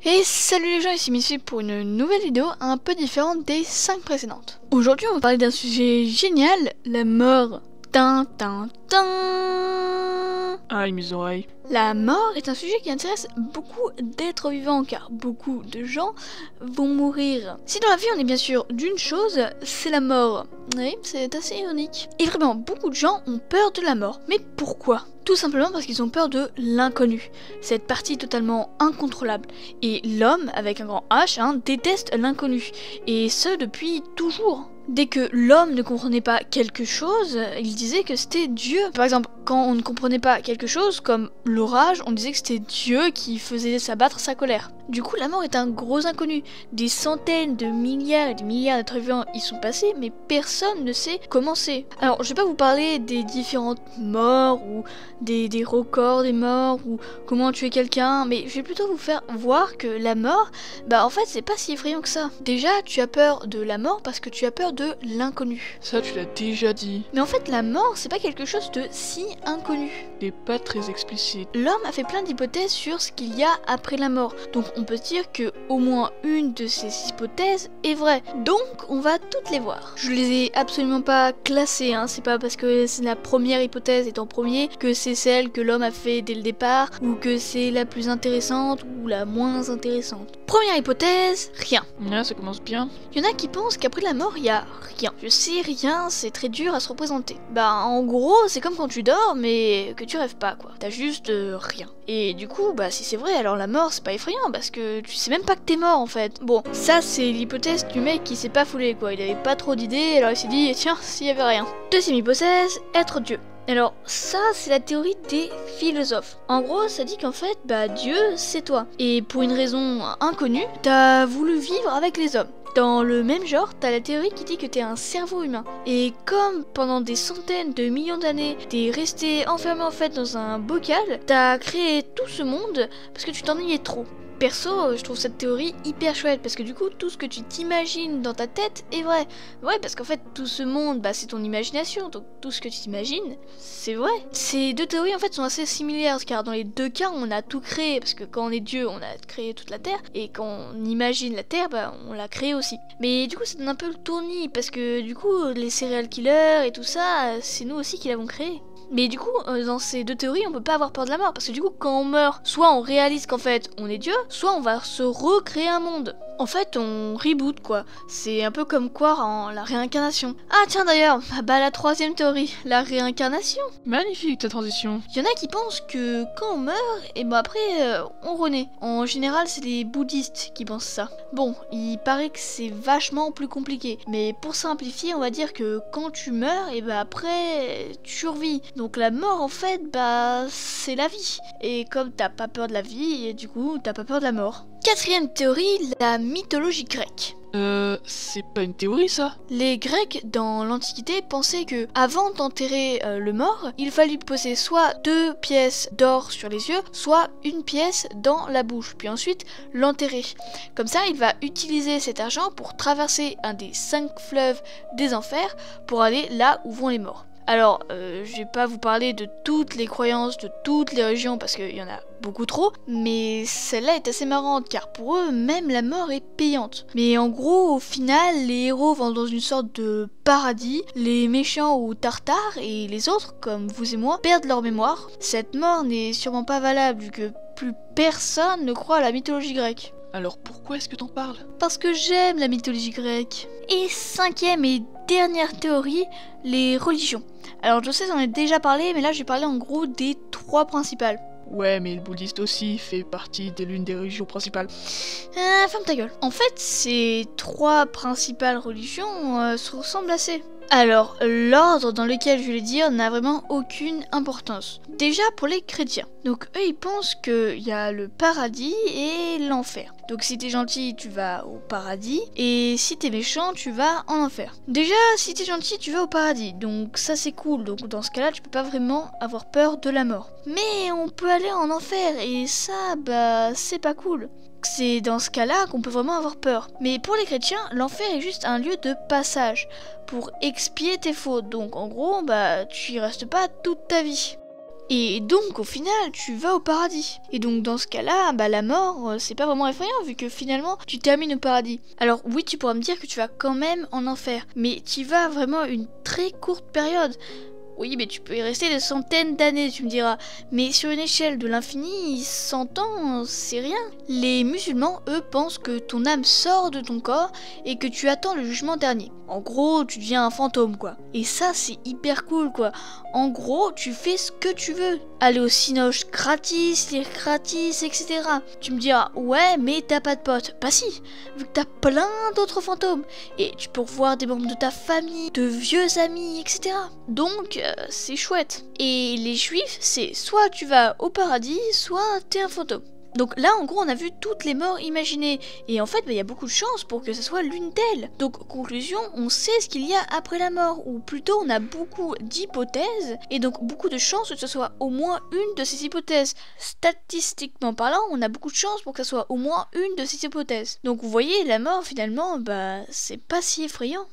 Et salut les gens, ici Missy pour une nouvelle vidéo un peu différente des 5 précédentes. Aujourd'hui on va parler d'un sujet génial, la mort. Tin tin tin. Aïe mes oreilles. La mort est un sujet qui intéresse beaucoup d'êtres vivants car beaucoup de gens vont mourir. Si dans la vie on est bien sûr d'une chose, c'est la mort. Oui, c'est assez ironique. Et vraiment, beaucoup de gens ont peur de la mort. Mais pourquoi ? Tout simplement parce qu'ils ont peur de l'inconnu, cette partie totalement incontrôlable. Et l'homme, avec un grand H, déteste l'inconnu. Et ce, depuis toujours. Dès que l'homme ne comprenait pas quelque chose, il disait que c'était Dieu. Par exemple, quand on ne comprenait pas quelque chose, comme l'orage, on disait que c'était Dieu qui faisait s'abattre sa colère. Du coup, la mort est un gros inconnu. Des centaines de milliards et des milliards d'êtres vivants y sont passés, mais personne ne sait comment c'est. Alors, je vais pas vous parler des différentes morts, ou des records des morts, ou comment tuer quelqu'un, mais je vais plutôt vous faire voir que la mort, en fait, c'est pas si effrayant que ça. Déjà, tu as peur de la mort parce que tu as peur de l'inconnu. Ça tu l'as déjà dit. Mais en fait, la mort, c'est pas quelque chose de si inconnu. C'est pas très explicite. L'homme a fait plein d'hypothèses sur ce qu'il y a après la mort. Donc on peut se dire que au moins une de ces hypothèses est vraie. Donc on va toutes les voir. Je les ai absolument pas classées, c'est pas parce que c'est la première hypothèse est en premier que c'est celle que l'homme a fait dès le départ, ou que c'est la plus intéressante ou la moins intéressante. Première hypothèse, rien. Là ça commence bien. Il y en a qui pensent qu'après la mort, il y a rien. Je sais, rien, c'est très dur à se représenter. En gros, c'est comme quand tu dors, mais que tu rêves pas, quoi. T'as juste rien. Et du coup, si c'est vrai, alors la mort, c'est pas effrayant, parce que tu sais même pas que t'es mort, en fait. Bon, ça, c'est l'hypothèse du mec qui s'est pas foulé, quoi. Il avait pas trop d'idées, alors il s'est dit, tiens, s'il y avait rien. Deuxième hypothèse, être Dieu. Alors ça, c'est la théorie des philosophes. En gros, ça dit qu'en fait, Dieu, c'est toi. Et pour une raison inconnue, t'as voulu vivre avec les hommes. Dans le même genre, t'as la théorie qui dit que t'es un cerveau humain. Et comme pendant des centaines de millions d'années, t'es resté enfermé en fait dans un bocal, t'as créé tout ce monde parce que tu t'ennuyais trop. Perso, je trouve cette théorie hyper chouette parce que du coup, tout ce que tu t'imagines dans ta tête est vrai. Ouais, parce qu'en fait, tout ce monde, c'est ton imagination, donc tout ce que tu t'imagines, c'est vrai. Ces deux théories en fait sont assez similaires car dans les deux cas, on a tout créé parce que quand on est Dieu, on a créé toute la Terre et quand on imagine la Terre, on l'a créée aussi. Mais du coup, ça donne un peu le tournis parce que du coup, les serial killers et tout ça, c'est nous aussi qui l'avons créé. Mais du coup, dans ces deux théories, on peut pas avoir peur de la mort, parce que du coup, quand on meurt, soit on réalise qu'en fait, on est Dieu, soit on va se recréer un monde. En fait, on reboot, quoi. C'est un peu comme quoi en la réincarnation. Ah tiens d'ailleurs, la troisième théorie, la réincarnation. Magnifique ta transition. Il y en a qui pensent que quand on meurt, et après, on renaît. En général, c'est les bouddhistes qui pensent ça. Bon, il paraît que c'est vachement plus compliqué. Mais pour simplifier, on va dire que quand tu meurs, et après, tu revis. Donc la mort, en fait, c'est la vie. Et comme t'as pas peur de la vie, et du coup, t'as pas peur de la mort. Quatrième théorie, la mythologie grecque. C'est pas une théorie ça? Les Grecs, dans l'Antiquité, pensaient que avant d'enterrer le mort, il fallait poser soit 2 pièces d'or sur les yeux, soit 1 pièce dans la bouche, puis ensuite l'enterrer. Comme ça, il va utiliser cet argent pour traverser un des 5 fleuves des enfers pour aller là où vont les morts. Alors, je vais pas vous parler de toutes les croyances de toutes les religions parce qu'il y en a beaucoup trop, mais celle-là est assez marrante car pour eux, même la mort est payante. Mais en gros, au final, les héros vont dans une sorte de paradis, les méchants au tartare et les autres, comme vous et moi, perdent leur mémoire. Cette mort n'est sûrement pas valable vu que plus personne ne croit à la mythologie grecque. Alors pourquoi est-ce que t'en parles? Parce que j'aime la mythologie grecque. Et cinquième et dernière théorie, les religions. Alors je sais, j'en ai déjà parlé, mais là je vais parler en gros des 3 principales. Ouais, mais le bouddhiste aussi fait partie de l'une des religions principales. Ferme ta gueule. En fait, ces 3 principales religions se ressemblent assez. Alors, l'ordre dans lequel je vais les dire n'a vraiment aucune importance. Déjà pour les chrétiens. Donc eux ils pensent qu'il y a le paradis et l'enfer. Donc si t'es gentil tu vas au paradis et si t'es méchant tu vas en enfer. Déjà si t'es gentil tu vas au paradis, donc ça c'est cool. Donc dans ce cas là tu peux pas vraiment avoir peur de la mort. Mais on peut aller en enfer et ça c'est pas cool. C'est dans ce cas-là qu'on peut vraiment avoir peur. Mais pour les chrétiens, l'enfer est juste un lieu de passage pour expier tes fautes. Donc en gros, tu y restes pas toute ta vie. Et donc au final tu vas au paradis. Et donc dans ce cas-là, bah la mort c'est pas vraiment effrayant vu que finalement tu termines au paradis. Alors oui, tu pourras me dire que tu vas quand même en enfer, mais tu vas vraiment une très courte période. Oui, mais tu peux y rester des centaines d'années, tu me diras. Mais sur une échelle de l'infini, 100 ans, c'est rien. Les musulmans, eux, pensent que ton âme sort de ton corps et que tu attends le jugement dernier. En gros, tu deviens un fantôme, quoi. Et ça, c'est hyper cool, quoi. En gros, tu fais ce que tu veux. Aller au cinoche gratis, lire gratis, etc. Tu me diras, ouais, mais t'as pas de potes. Bah si, vu que t'as plein d'autres fantômes. Et tu peux revoir des membres de ta famille, de vieux amis, etc. Donc, c'est chouette. Et les juifs, c'est soit tu vas au paradis, soit t'es un fantôme. Donc là, en gros, on a vu toutes les morts imaginées. Et en fait, il y a beaucoup de chances pour que ce soit l'une d'elles. Donc, conclusion, on sait ce qu'il y a après la mort. Ou plutôt, on a beaucoup d'hypothèses. Et donc, beaucoup de chances que ce soit au moins une de ces hypothèses. Statistiquement parlant, on a beaucoup de chances pour que ce soit au moins une de ces hypothèses. Donc, vous voyez, la mort, finalement, bah, c'est pas si effrayant.